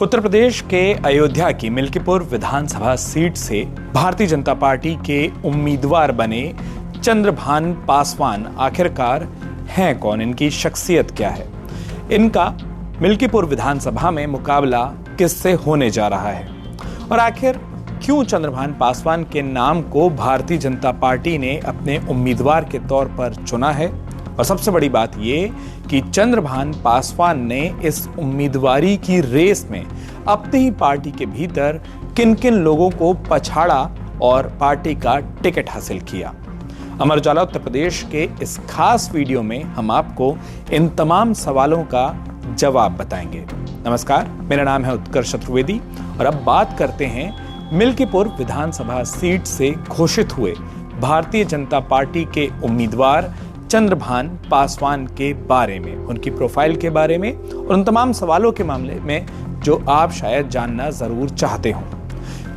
उत्तर प्रदेश के अयोध्या की मिल्कीपुर विधानसभा सीट से भारतीय जनता पार्टी के उम्मीदवार बने चंद्रभान पासवान आखिरकार हैं कौन, इनकी शख्सियत क्या है, इनका मिल्कीपुर विधानसभा में मुकाबला किससे होने जा रहा है और आखिर क्यों चंद्रभान पासवान के नाम को भारतीय जनता पार्टी ने अपने उम्मीदवार के तौर पर चुना है। और सबसे बड़ी बात यह कि चंद्रभान पासवान ने इस उम्मीदवारी की रेस में अपनी ही पार्टी के भीतर किन किन लोगों को पछाड़ा और पार्टी का टिकट हासिल किया। अमर उजाला उत्तर प्रदेश के इस खास वीडियो में हम आपको इन तमाम सवालों का जवाब बताएंगे। नमस्कार, मेरा नाम है उत्कर्ष चतुर्वेदी और अब बात करते हैं मिल्कीपुर विधानसभा सीट से घोषित हुए भारतीय जनता पार्टी के उम्मीदवार चंद्रभान पासवान के बारे में, उनकी प्रोफाइल के बारे में और उन तमाम सवालों के मामले में जो आप शायद जानना जरूर चाहते हो।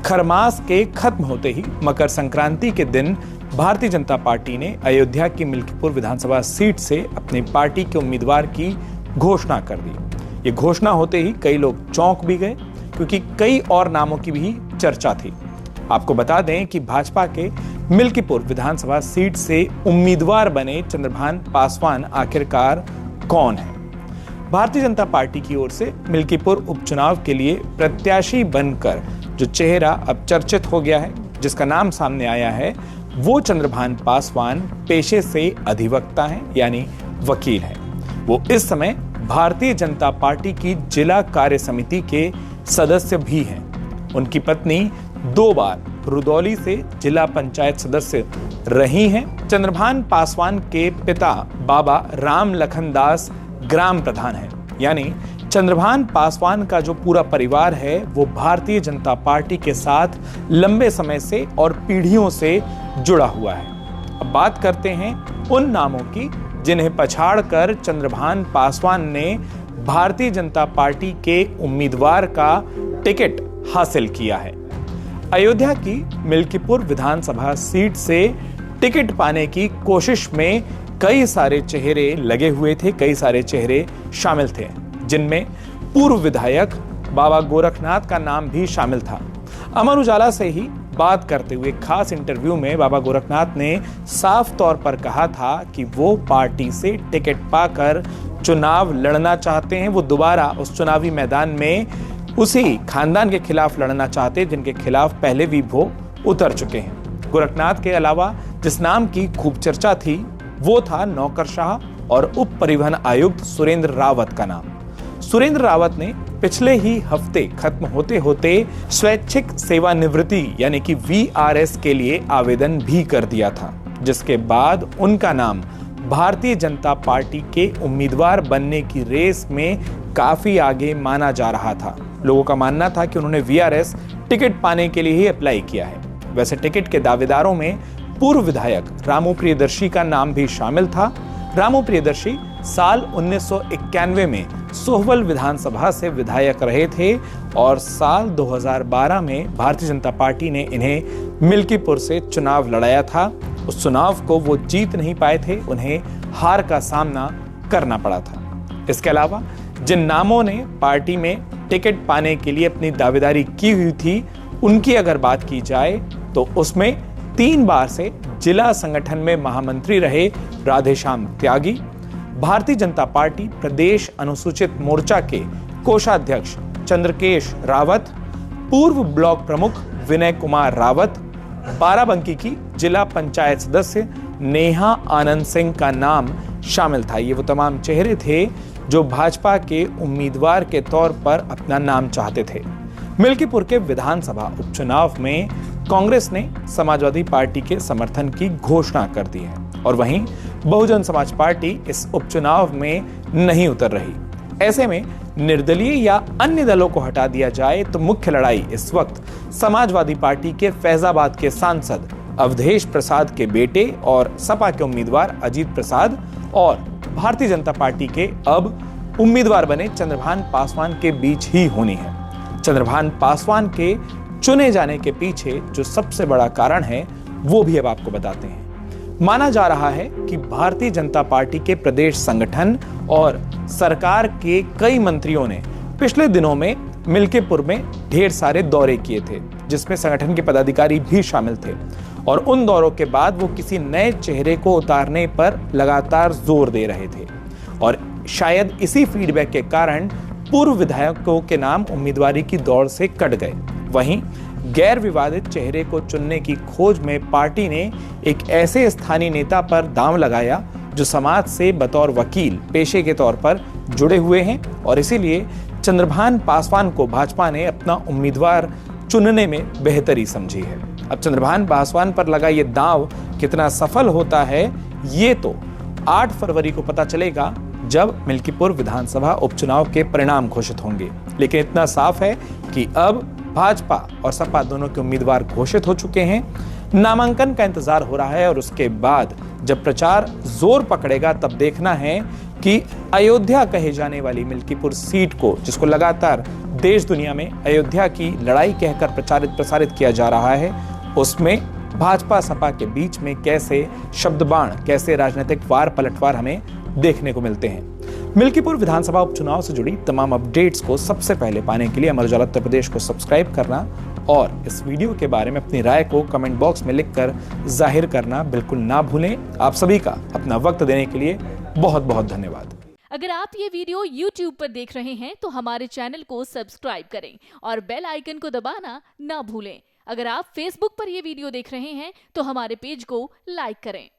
खरमास के खत्म होते ही मकर संक्रांति के दिन भारतीय जनता पार्टी ने अयोध्या की मिल्कीपुर विधानसभा सीट से अपनी पार्टी के उम्मीदवार की घोषणा कर दी। ये घोषणा होते ही कई लोग चौंक भी गए क्योंकि कई और नामों की भी चर्चा थी। आपको बता दें कि भाजपा के मिल्कीपुर विधानसभा सीट से उम्मीदवार बने चंद्रभान पासवान आखिरकार कौन है। भारतीय जनता पार्टी की ओर से मिल्कीपुर उपचुनाव के लिए प्रत्याशी बनकर जो चेहरा अब चर्चित हो गया है, जिसका नाम सामने आया है, वो चंद्रभान पासवान पेशे से अधिवक्ता हैं, यानी वकील हैं। वो इस समय भारतीय जनता पार्टी की जिला कार्य समिति के सदस्य भी हैं। उनकी पत्नी 2 बार रुदौली से जिला पंचायत सदस्य रही हैं। चंद्रभान पासवान के पिता बाबा राम लखन दास ग्राम प्रधान हैं, यानी चंद्रभान पासवान का जो पूरा परिवार है वो भारतीय जनता पार्टी के साथ लंबे समय से और पीढ़ियों से जुड़ा हुआ है। अब बात करते हैं उन नामों की जिन्हें पछाड़कर चंद्रभान पासवान ने भारतीय जनता पार्टी के उम्मीदवार का टिकट हासिल किया है। अयोध्या की मिल्कीपुर विधानसभा सीट से टिकट पाने की कोशिश में कई सारे चेहरे लगे हुए थे, कई सारे चेहरे शामिल थे, जिनमें पूर्व विधायक बाबा गोरखनाथ का नाम भी शामिल था। अमर उजाला से ही बात करते हुए खास इंटरव्यू में बाबा गोरखनाथ ने साफ तौर पर कहा था कि वो पार्टी से टिकट पाकर चुनाव लड़ना चाहते हैं। वो दोबारा उस चुनावी मैदान में उसी खानदान के खिलाफ लड़ना चाहते जिनके खिलाफ पहले भी वो उतर चुके हैं। गोरखनाथ के अलावा जिस नाम की खूब चर्चा थी वो था नौकरशाह और उप परिवहन आयुक्त सुरेंद्र रावत का नाम। सुरेंद्र रावत ने पिछले ही हफ्ते खत्म होते होते स्वैच्छिक सेवानिवृत्ति यानी कि VRS के लिए आवेदन भी कर दिया था, जिसके बाद उनका नाम भारतीय जनता पार्टी के उम्मीदवार बनने की रेस में काफी आगे माना जा रहा था। लोगों का मानना था कि उन्होंने VRS टिकट पाने के लिए ही अप्लाई किया है। वैसे टिकट के दावेदारों में पूर्व विधायक रामू प्रियदर्शी का नाम भी शामिल था। रामू प्रियदर्शी साल 1991 में सोहवल विधानसभा से विधायक रहे थे और साल 2012 में भारतीय जनता पार्टी ने इन्हें मिल्कीपुर से चुनाव लड़ाया था। उस चुनाव को वो जीत नहीं पाए थे, उन्हें हार का सामना करना पड़ा था। इसके अलावा जिन नामों ने पार्टी में टिकट पाने के लिए अपनी दावेदारी की हुई थी, उनकी अगर बात की जाए तो उसमें 3 बार से जिला संगठन में महामंत्री रहे राधेश्याम त्यागी, भारतीय जनता पार्टी प्रदेश अनुसूचित मोर्चा के कोषाध्यक्ष चंद्रकेश रावत, पूर्व ब्लॉक प्रमुख विनय कुमार रावत, बाराबंकी की जिला पंचायत सदस्य नेहा आनंद सिंह का नाम शामिल था। ये वो तमाम चेहरे थे जो भाजपा के उम्मीदवार के तौर पर अपना नाम चाहते थे। मिल्कीपुर के विधानसभा उपचुनाव में कांग्रेस ने समाजवादी पार्टी के समर्थन की घोषणा कर दी है और वहीं बहुजन समाज पार्टी इस उपचुनाव में नहीं उतर रही। ऐसे में निर्दलीय या अन्य दलों को हटा दिया जाए तो मुख्य लड़ाई इस वक्त समाजवादी पार्टी के फैजाबाद के सांसद अवधेश प्रसाद के बेटे और सपा के उम्मीदवार अजीत प्रसाद और भारतीय जनता पार्टी के अब उम्मीदवार बने चंद्रभान पासवान के बीच ही होनी है। चंद्रभान पासवान के चुने जाने के पीछे जो सबसे बड़ा कारण है वो भी अब आपको बताते हैं। माना जा रहा है कि भारतीय जनता पार्टी के प्रदेश संगठन और सरकार के कई मंत्रियों ने पिछले दिनों में मिल्कीपुर में ढेर सारे दौरे किए थे, जिसमें संगठन के पदाधिकारी भी शामिल थे। और उन दौरों के बाद वो किसी नए चेहरे को उतारने पर लगातार जोर दे रहे थे। और शायद इसी फीडबैक के कारण पूर्व विधायकों के नाम उम्मीदवारी की दौड़ से कट गए। वहीं गैर विवादित चेहरे को चुनने की खोज में पार्टी ने एक ऐसे स्थानीय नेता पर दांव लगाया जो समाज से बतौर वकील पेशे के तौर पर जुड़े हुए हैं, और इसीलिए चंद्रभान पासवान को भाजपा ने अपना उम्मीदवार चुनने में बेहतरी समझी है। अब चंद्रभान पासवान पर लगा ये दांव कितना सफल होता है, ये तो 8 फरवरी को पता चलेगा, जब मिल्कीपुर विधानसभा उपचुनाव के परिणाम घोषित होंगे। लेकिन इतना साफ है कि अब भाजपा और सपा दोनों के उम्मीदवार घोषित हो चुके हैं। नामांकन का इंतजार हो रहा है और उसके बाद जब प्रचार जोर पकड़ेगा तब देखना है कि अयोध्या कहे जाने वाली मिल्कीपुर सीट को, जिसको लगातार देश दुनिया में अयोध्या की लड़ाई कहकर प्रसारित किया जा रहा है, उसमें भाजपा सपा के बीच में कैसे शब्दबाण, कैसे राजनीतिक वार पलटवार हमें देखने को मिलते हैं। मिल्कीपुर विधानसभा उपचुनाव से जुड़ी तमाम अपडेट्स को सबसे पहले पाने के लिए अमर उजाला उत्तर प्रदेश को सब्सक्राइब करना और इस वीडियो के बारे में अपनी राय को कमेंट बॉक्स में लिखकर जाहिर करना बिल्कुल ना भूलें। आप सभी का अपना वक्त देने के लिए बहुत बहुत धन्यवाद। अगर आप ये वीडियो YouTube पर देख रहे हैं तो हमारे चैनल को सब्सक्राइब करें और बेल आइकन को दबाना ना भूलें। अगर आप Facebook पर ये वीडियो देख रहे हैं तो हमारे पेज को लाइक करें।